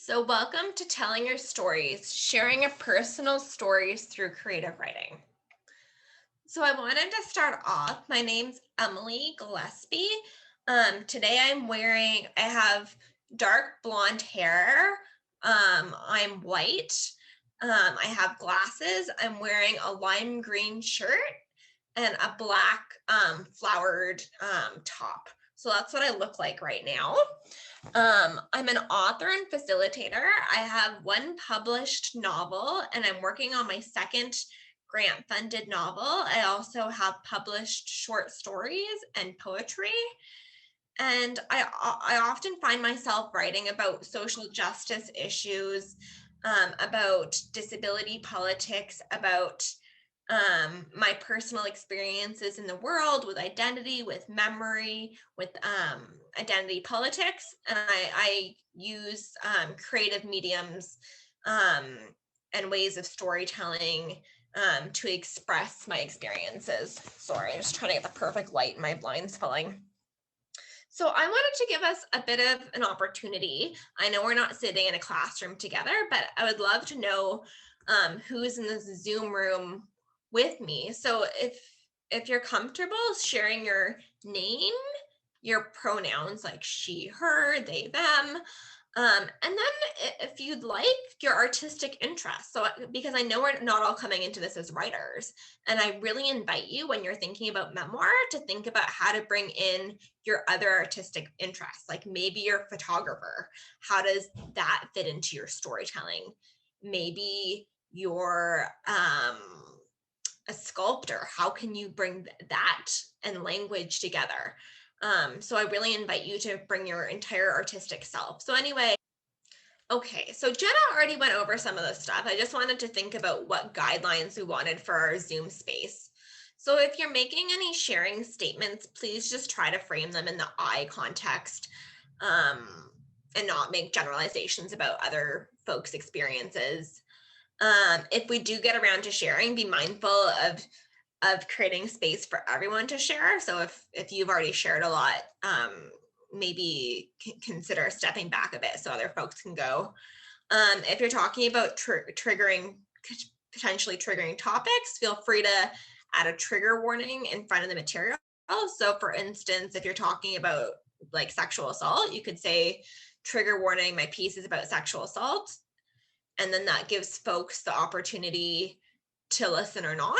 So, welcome to Telling Your Stories, sharing your personal stories through creative writing. So, I wanted to start off. My name's Emily Gillespie. I have dark blonde hair. I'm white. I have glasses. I'm wearing a lime green shirt and a black flowered top. So, that's what I look like right now. I'm an author and facilitator. I have one published novel, and I'm working on my second grant funded novel. I also have published short stories and poetry. And I often find myself writing about social justice issues, about disability politics, about my personal experiences in the world with identity, with memory, with identity politics. And I use creative mediums um, and ways of storytelling to express my experiences. Sorry, I'm just trying to get the perfect light and my blind's filling. So I wanted to give us a bit of an opportunity. I know we're not sitting in a classroom together, but I would love to know who's in this Zoom room with me. So if you're comfortable sharing your name, your pronouns like she, her, they, them, and then if you'd like your artistic interests. So because I know we're not all coming into this as writers, and I really invite you when you're thinking about memoir to think about how to bring in your other artistic interests. Like maybe you're a photographer. How does that fit into your storytelling? Maybe you're a sculptor. How can you bring that and language together? So I really invite you to bring your entire artistic self. So anyway, okay, so Jenna already went over some of this stuff. I just wanted to think about what guidelines we wanted for our Zoom space. So if you're making any sharing statements, please just try to frame them in the I context and not make generalizations about other folks' experiences. If we do get around to sharing, be mindful of creating space for everyone to share. So if you've already shared a lot, maybe consider stepping back a bit so other folks can go. If you're talking about potentially triggering topics, feel free to add a trigger warning in front of the material. So for instance, if you're talking about like sexual assault, you could say trigger warning, my piece is about sexual assault. And then that gives folks the opportunity to listen or not.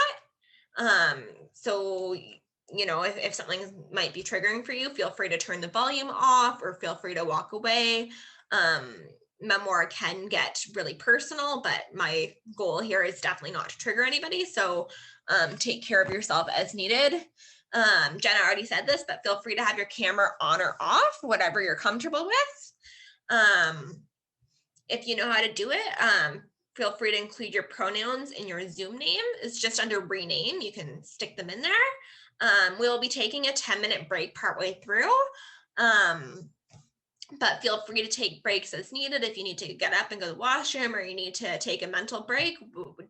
So, you know, if something might be triggering for you, feel free to turn the volume off or feel free to walk away. Memoir can get really personal, but my goal here is definitely not to trigger anybody. So take care of yourself as needed. Jenna already said this, but feel free to have your camera on or off, whatever you're comfortable with. If you know how to do it, feel free to include your pronouns in your Zoom name. It's just under rename. You can stick them in there. We'll be taking a 10-minute break partway through. But feel free to take breaks as needed. If you need to get up and go to the washroom or you need to take a mental break,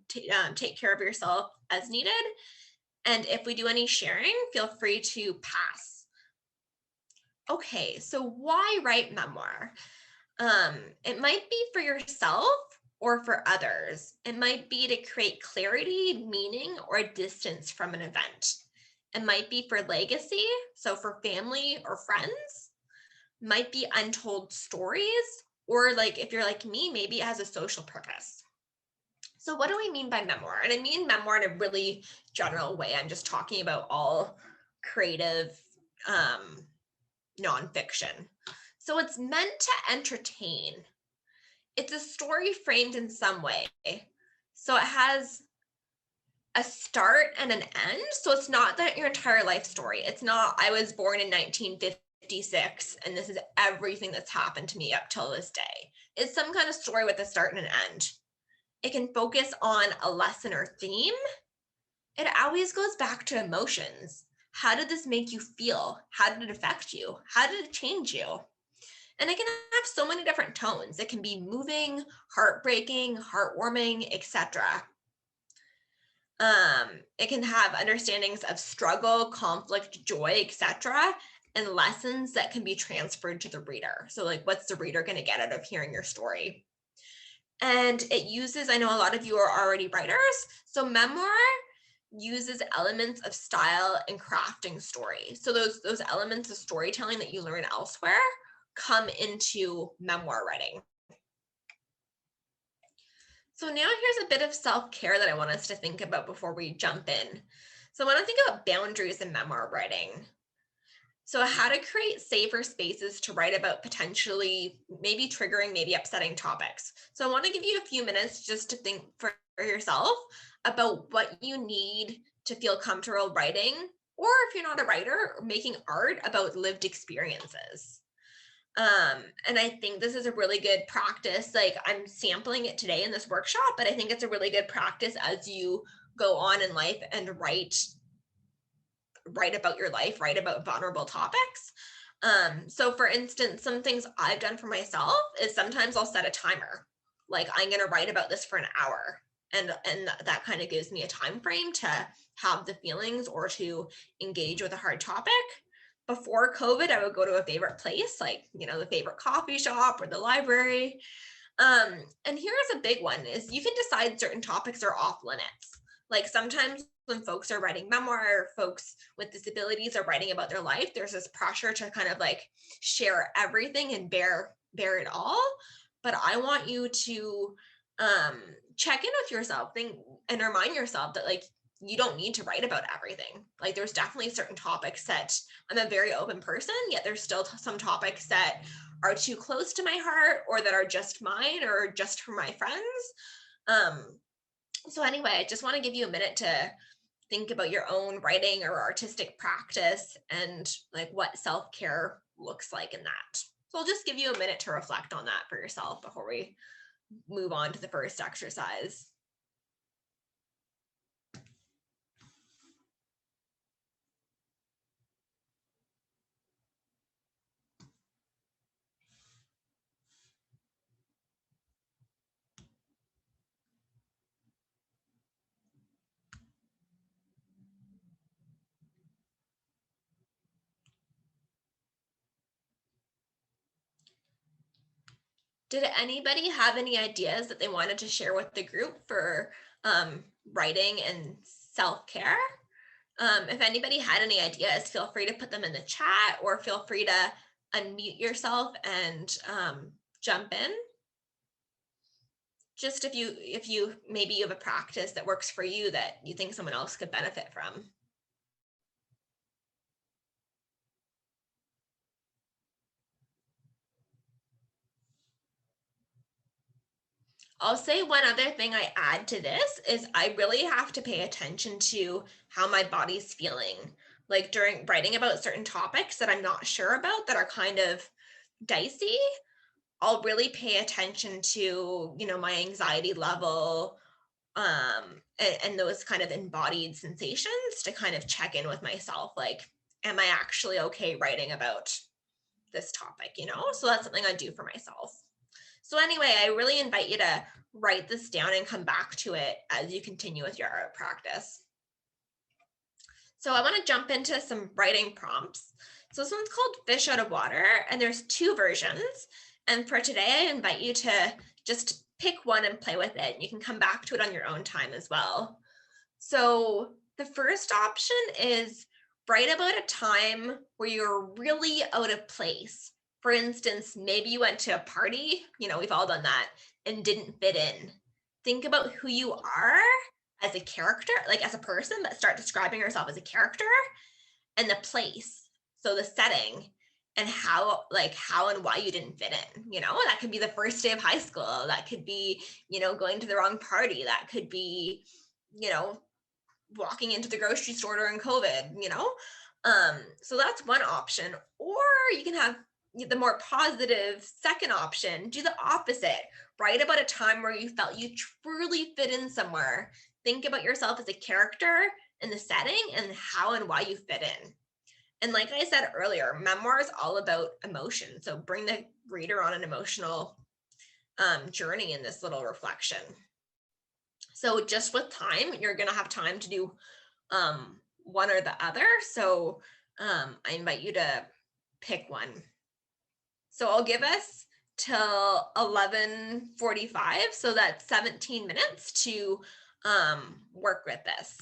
take care of yourself as needed. And if we do any sharing, feel free to pass. Okay, so why write memoir? It might be for yourself or for others. It might be to create clarity, meaning, or distance from an event. It might be for legacy, so for family or friends. Might be untold stories, or like if you're like me, maybe it has a social purpose. So what do we mean by memoir? And I mean memoir in a really general way. I'm just talking about all creative nonfiction. So it's meant to entertain. It's a story framed in some way. So it has a start and an end. So it's not that your entire life story. It's not, I was born in 1956 and this is everything that's happened to me up till this day. It's some kind of story with a start and an end. It can focus on a lesson or theme. It always goes back to emotions. How did this make you feel? How did it affect you? How did it change you? And it can have so many different tones. It can be moving, heartbreaking, heartwarming, etc. It can have understandings of struggle, conflict, joy, etc., and lessons that can be transferred to the reader. So like, what's the reader going to get out of hearing your story? And it uses, I know a lot of you are already writers, so memoir uses elements of style and crafting story. So those elements of storytelling that you learn elsewhere come into memoir writing. So now here's a bit of self-care that I want us to think about before we jump in. So I want to think about boundaries in memoir writing. So how to create safer spaces to write about potentially maybe triggering, maybe upsetting topics. So I want to give you a few minutes just to think for yourself about what you need to feel comfortable writing, or if you're not a writer, making art about lived experiences. And I think this is a really good practice. Like, I'm sampling it today in this workshop, but I think it's a really good practice as you go on in life and write about your life, write about vulnerable topics. So for instance, some things I've done for myself is sometimes I'll set a timer. Like, I'm going to write about this for an hour. And that kind of gives me a time frame to have the feelings or to engage with a hard topic. Before COVID, I would go to a favorite place, like, the favorite coffee shop or the library. And here's a big one is you can decide certain topics are off limits. Like, sometimes when folks are writing memoir, or folks with disabilities are writing about their life, there's this pressure to kind of like share everything and bear it all. But I want you to check in with yourself, think and remind yourself that, like, you don't need to write about everything. Like, there's definitely certain topics that I'm a very open person, yet there's still some topics that are too close to my heart or that are just mine or just for my friends. So anyway, I just want to give you a minute to think about your own writing or artistic practice and like what self-care looks like in that. So I'll just give you a minute to reflect on that for yourself before we move on to the first exercise. Did anybody have any ideas that they wanted to share with the group for writing and self-care? If anybody had any ideas, feel free to put them in the chat or feel free to unmute yourself and jump in. Just if you maybe you have a practice that works for you that you think someone else could benefit from. I'll say one other thing I add to this is I really have to pay attention to how my body's feeling. Like, during writing about certain topics that I'm not sure about that are kind of dicey, I'll really pay attention to, my anxiety level, and those kind of embodied sensations to kind of check in with myself. Like, am I actually okay writing about this topic? So that's something I do for myself. So anyway, I really invite you to write this down and come back to it as you continue with your art practice. So I want to jump into some writing prompts. So this one's called Fish Out of Water, and there's 2 versions. And for today, I invite you to just pick one and play with it. You can come back to it on your own time as well. So the first option is write about a time where you're really out of place. For instance, maybe you went to a party, we've all done that, and didn't fit in. Think about who you are as a character, like as a person, but start describing yourself as a character, and the place. So the setting and how and why you didn't fit in. That could be the first day of high school. That could be, going to the wrong party. That could be, walking into the grocery store during COVID, so that's one option. Or you can have the more positive second option, do the opposite. Write about a time where you felt you truly fit in somewhere. Think about yourself as a character in the setting and how and why you fit in. And like I said earlier, memoir is all about emotion. So bring the reader on an emotional journey in this little reflection. So just with time, you're going to have time to do one or the other. So I invite you to pick one. So I'll give us till 11:45. So that's 17 minutes to work with this.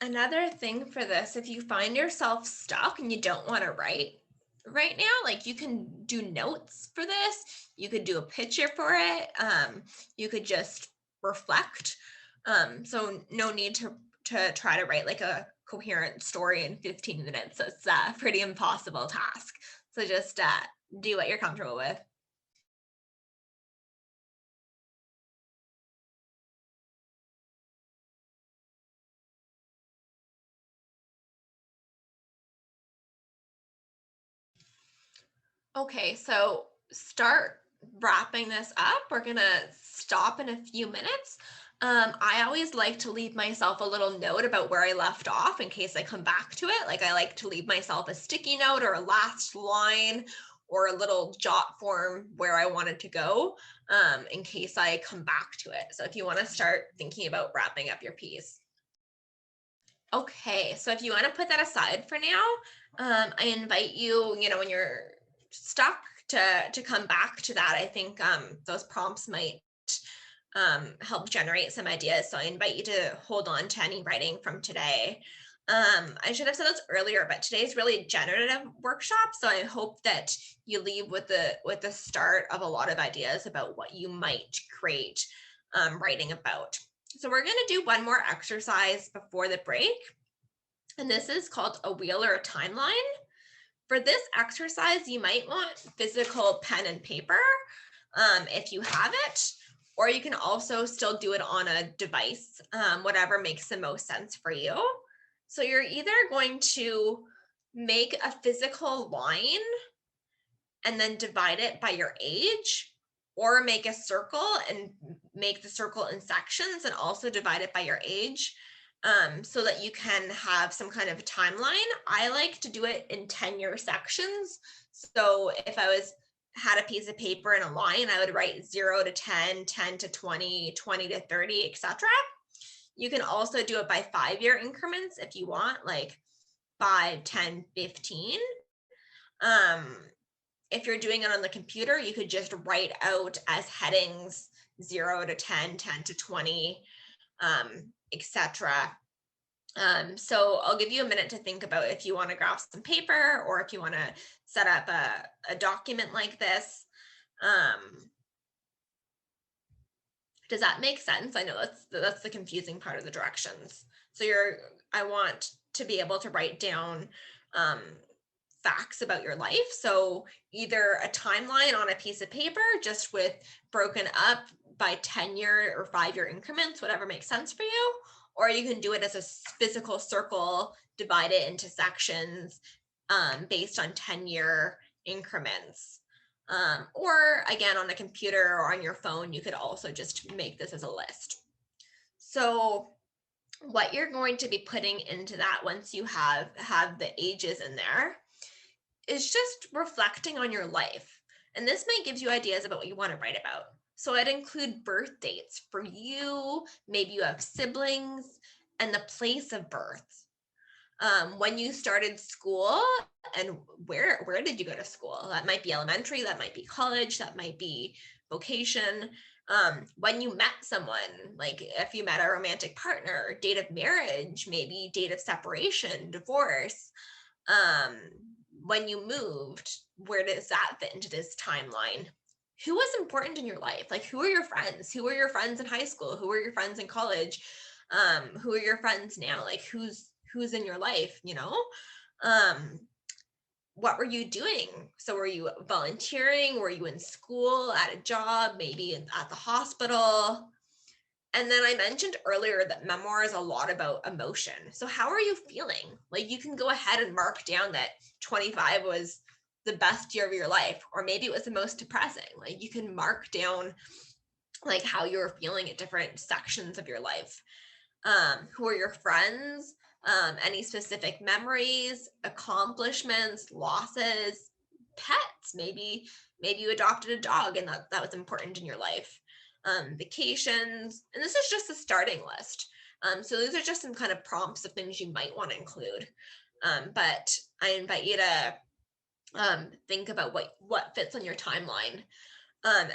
Another thing for this, if you find yourself stuck and you don't want to write right now, like you can do notes for this. You could do a picture for it. You could just reflect. So no need to try to write like a coherent story in 15 minutes. It's a pretty impossible task. So just do what you're comfortable with. Okay, so start wrapping this up. We're gonna stop in a few minutes. I always like to leave myself a little note about where I left off in case I come back to it. Like I like to leave myself a sticky note or a last line or a little jot form where I wanted to go in case I come back to it. So if you want to start thinking about wrapping up your piece. Okay, so if you want to put that aside for now, I invite you, when you're stuck to come back to that. I think those prompts might help generate some ideas. So I invite you to hold on to any writing from today. I should have said this earlier, but today's really a generative workshop. So I hope that you leave with the start of a lot of ideas about what you might create writing about. So we're going to do one more exercise before the break, and this is called a wheel or a timeline. For this exercise, you might want physical pen and paper if you have it, or you can also still do it on a device, whatever makes the most sense for you. So you're either going to make a physical line and then divide it by your age, or make a circle and make the circle in sections and also divide it by your age, so that you can have some kind of a timeline. I like to do it in 10-year sections. So if I had a piece of paper and a line, I would write 0 to 10, 10 to 20, 20 to 30, etc. You can also do it by 5-year increments if you want, like 5, 10, 15. If you're doing it on the computer, you could just write out as headings 0 to 10, 10 to 20, etc. So I'll give you a minute to think about if you want to grab some paper or if you want to set up a document like this. Does that make sense? I know that's the confusing part of the directions. So I want to be able to write down facts about your life. So either a timeline on a piece of paper, just with broken up by 10-year or 5-year increments, whatever makes sense for you, or you can do it as a physical circle, divide it into sections based on 10-year increments. Or again, on a computer or on your phone, you could also just make this as a list. So what you're going to be putting into that once you have the ages in there is just reflecting on your life. And this might give you ideas about what you want to write about. So I'd include birth dates for you, maybe you have siblings, and the place of birth. When you started school and where did you go to school? That might be elementary, that might be college, that might be vocation. When you met someone, like if you met a romantic partner, date of marriage, maybe date of separation, divorce. When you moved, where does that fit into this timeline? Who was important in your life? Like, who are your friends? Who were your friends in high school? Who were your friends in college? Who are your friends now? Like, who's in your life, what were you doing? So were you volunteering? Were you in school, at a job, maybe at the hospital? And then I mentioned earlier that memoir is a lot about emotion. So how are you feeling? Like, you can go ahead and mark down that 25 was the best year of your life, or maybe it was the most depressing. Like, you can mark down like how you're feeling at different sections of your life. Who are your friends? Any specific memories, accomplishments, losses, pets? Maybe you adopted a dog and that was important in your life. Vacations, and this is just a starting list. So these are just some kind of prompts of things you might want to include. But I invite you to think about what fits on your timeline. Um,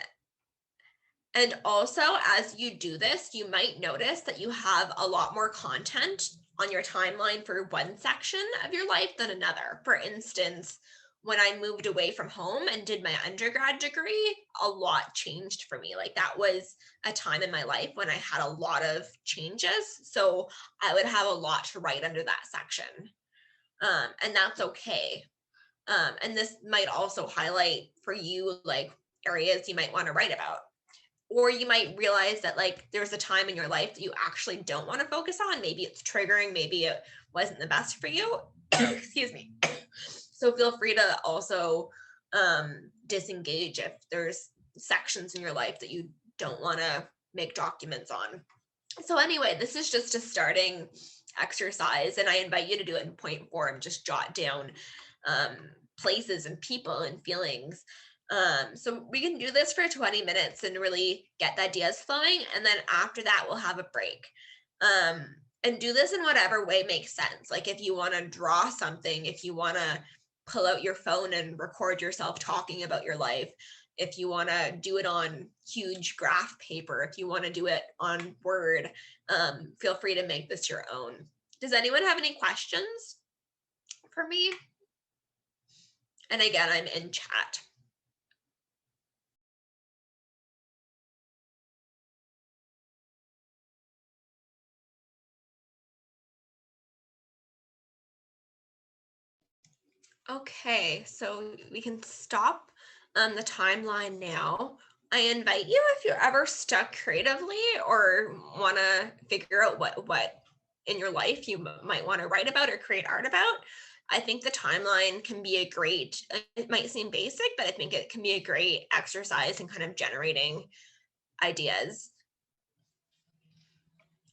and also, as you do this, you might notice that you have a lot more content on your timeline for one section of your life than another. For instance, when I moved away from home and did my undergrad degree, a lot changed for me. Like that was a time in my life when I had a lot of changes. So I would have a lot to write under that section. And that's okay. And this might also highlight for you like areas you might want to write about, or you might realize that like there's a time in your life that you actually don't want to focus on. Maybe it's triggering, maybe it wasn't the best for you. Excuse me. So feel free to also disengage if there's sections in your life that you don't want to make documents on. So anyway, this is just a starting exercise, and I invite you to do it in point form. Just jot down places and people and feelings. So we can do this for 20 minutes and really get the ideas flowing. And then after that, we'll have a break. And do this in whatever way makes sense. Like if you want to draw something, if you want to pull out your phone and record yourself talking about your life, if you want to do it on huge graph paper, if you want to do it on Word, feel free to make this your own. Does anyone have any questions for me? And again, I'm in chat. Okay, so we can stop the timeline now. I invite you, if you're ever stuck creatively or want to figure out what in your life you might want to write about or create art about, I think the timeline can be a great, it might seem basic, but I think it can be a great exercise in kind of generating ideas.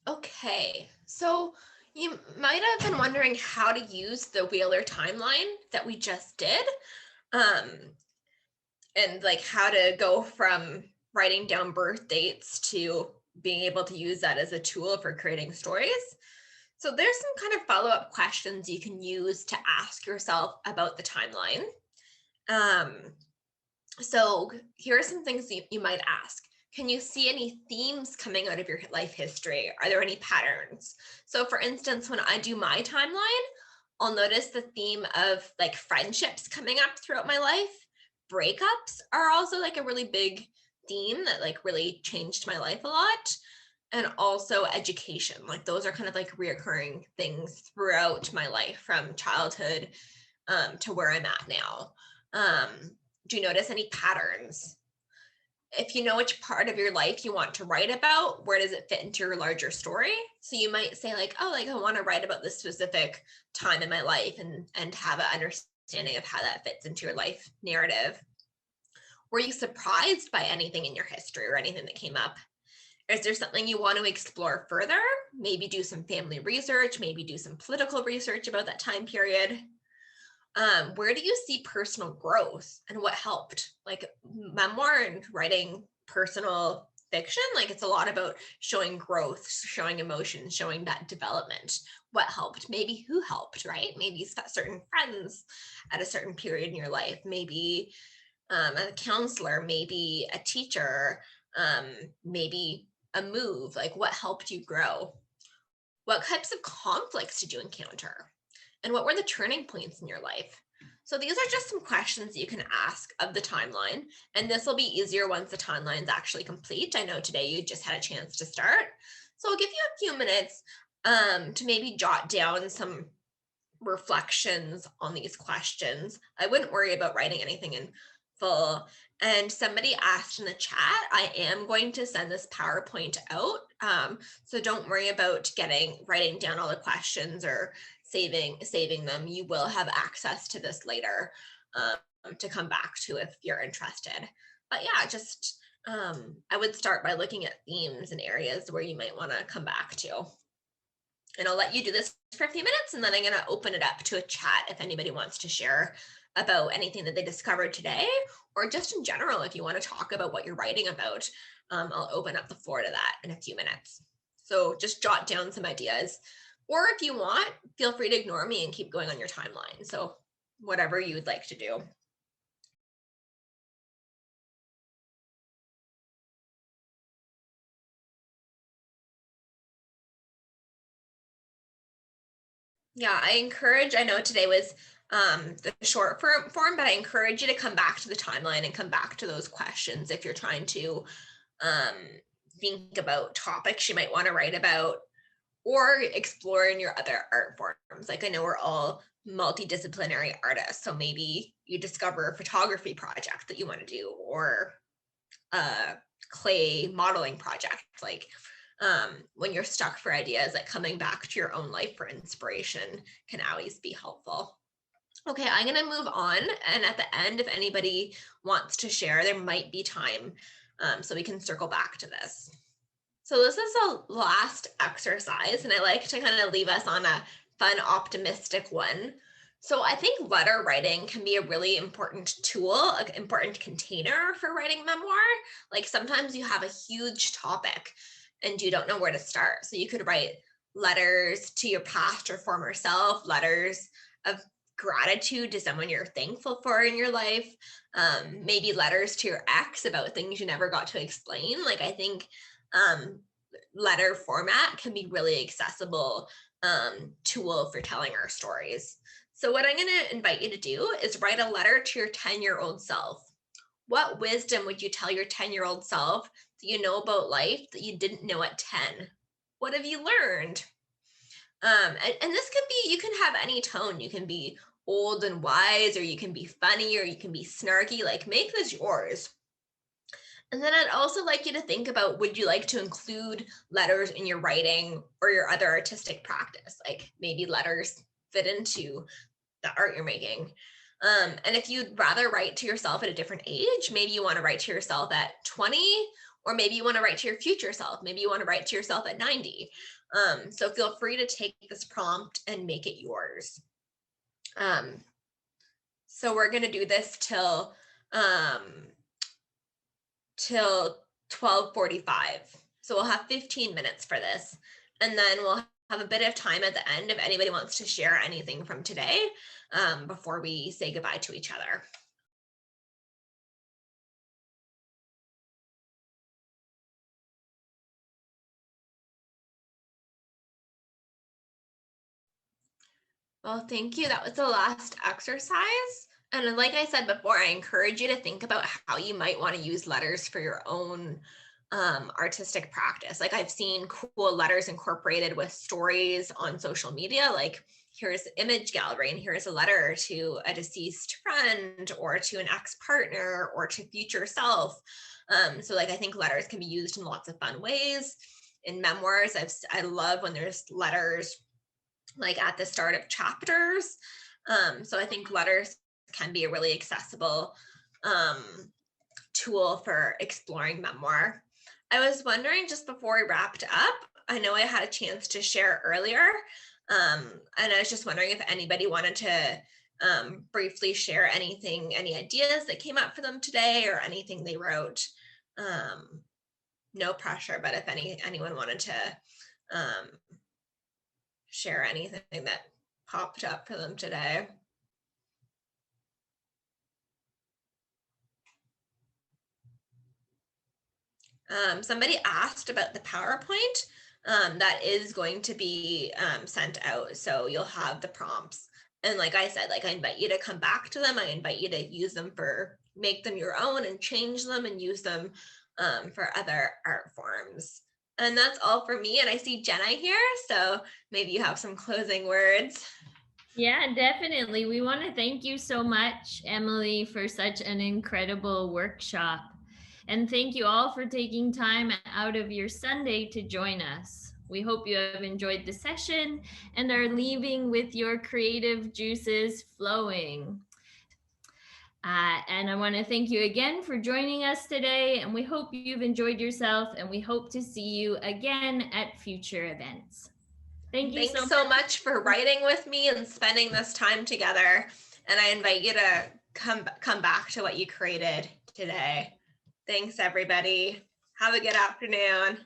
Okay, so you might have been wondering how to use the Wheeler timeline that we just did. Um, and like how to go from writing down birth dates to being able to use that as a tool for creating stories. So there's some kind of follow-up questions you can use to ask yourself about the timeline. So here are some things you might ask. Can you see any themes coming out of your life history? Are there any patterns? So for instance, when I do my timeline, I'll notice the theme of like friendships coming up throughout my life. Breakups are also like a really big theme that like really changed my life a lot. And also education, like those are kind of like reoccurring things throughout my life from childhood to where I'm at now. Do you notice any patterns? If you know which part of your life you want to write about, where does it fit into your larger story? So you might say like, oh, like I want to write about this specific time in my life and have an understanding of how that fits into your life narrative. Were you surprised by anything in your history or anything that came up? Is there something you want to explore further? Maybe do some family research, maybe do some political research about that time period. Where do you see personal growth and what helped? Like memoir and writing personal fiction, like it's a lot about showing growth, showing emotion, showing that development. What helped? Maybe who helped, right? Maybe certain friends at a certain period in your life, maybe a counselor, maybe a teacher, maybe a move. Like what helped you grow? What types of conflicts did you encounter? And what were the turning points in your life? So these are just some questions you can ask of the timeline. And this will be easier once the timeline is actually complete. I know today you just had a chance to start. So I'll give you a few minutes to maybe jot down some reflections on these questions. I wouldn't worry about writing anything in full. And somebody asked in the chat, I am going to send this PowerPoint out. So don't worry about writing down all the questions or saving them. You will have access to this later to come back to if you're interested. But yeah, just I would start by looking at themes and areas where you might want to come back to. And I'll let you do this for a few minutes, and then I'm going to open it up to a chat if anybody wants to share about anything that they discovered today, or just in general, if you want to talk about what you're writing about. I'll open up the floor to that in a few minutes. So just jot down some ideas, or if you want, feel free to ignore me and keep going on your timeline. So whatever you would like to do. Yeah, I know today was the short form, but I encourage you to come back to the timeline and come back to those questions if you're trying to um, think about topics you might want to write about or explore in your other art forms. Like I know we're all multidisciplinary artists, so maybe you discover a photography project that you want to do or a clay modeling project. Like when you're stuck for ideas, like coming back to your own life for inspiration can always be helpful. Okay, I'm going to move on. And at the end, if anybody wants to share, there might be time so we can circle back to this. So this is the last exercise, and I like to kind of leave us on a fun, optimistic one. So I think letter writing can be a really important tool, an important container for writing memoir. Like sometimes you have a huge topic and you don't know where to start. So you could write letters to your past or former self, letters of gratitude to someone you're thankful for in your life, maybe letters to your ex about things you never got to explain. Like I think letter format can be really accessible tool for telling our stories. So what I'm going to invite you to do is write a letter to your 10-year-old self. What wisdom would you tell your 10-year-old self that you know about life that you didn't know at 10? What have you learned? And this can be, you can have any tone. You can be old and wise, or you can be funny, or you can be snarky. Like make this yours. And then I'd also like you to think about, would you like to include letters in your writing or your other artistic practice? Like maybe letters fit into the art you're making. And if you'd rather write to yourself at a different age, maybe you want to write to yourself at 20, or maybe you want to write to your future self. Maybe you want to write to yourself at 90. So feel free to take this prompt and make it yours. So we're going to do this till 12:45. So we'll have 15 minutes for this. And then we'll have a bit of time at the end if anybody wants to share anything from today before we say goodbye to each other. Well, thank you. That was the last exercise. And like I said before, I encourage you to think about how you might want to use letters for your own artistic practice. Like I've seen cool letters incorporated with stories on social media, like here's the image gallery and here's a letter to a deceased friend or to an ex-partner or to future self. So like I think letters can be used in lots of fun ways. In memoirs, I love when there's letters like at the start of chapters. So I think letters can be a really accessible tool for exploring memoir. I was wondering just before we wrapped up, I know I had a chance to share earlier, and I was just wondering if anybody wanted to briefly share anything, any ideas that came up for them today or anything they wrote. No pressure, but if anyone wanted to share anything that popped up for them today. Somebody asked about the PowerPoint that is going to be sent out. So you'll have the prompts. And like I said, like I invite you to come back to them. I invite you to use them make them your own and change them and use them for other art forms. And that's all for me. And I see Jenna here. So maybe you have some closing words. Yeah, definitely. We want to thank you so much, Emily, for such an incredible workshop. And thank you all for taking time out of your Sunday to join us. We hope you have enjoyed the session and are leaving with your creative juices flowing. And I want to thank you again for joining us today. And we hope you've enjoyed yourself. And we hope to see you again at future events. Thanks so much for writing with me and spending this time together. And I invite you to come back to what you created today. Thanks, everybody. Have a good afternoon.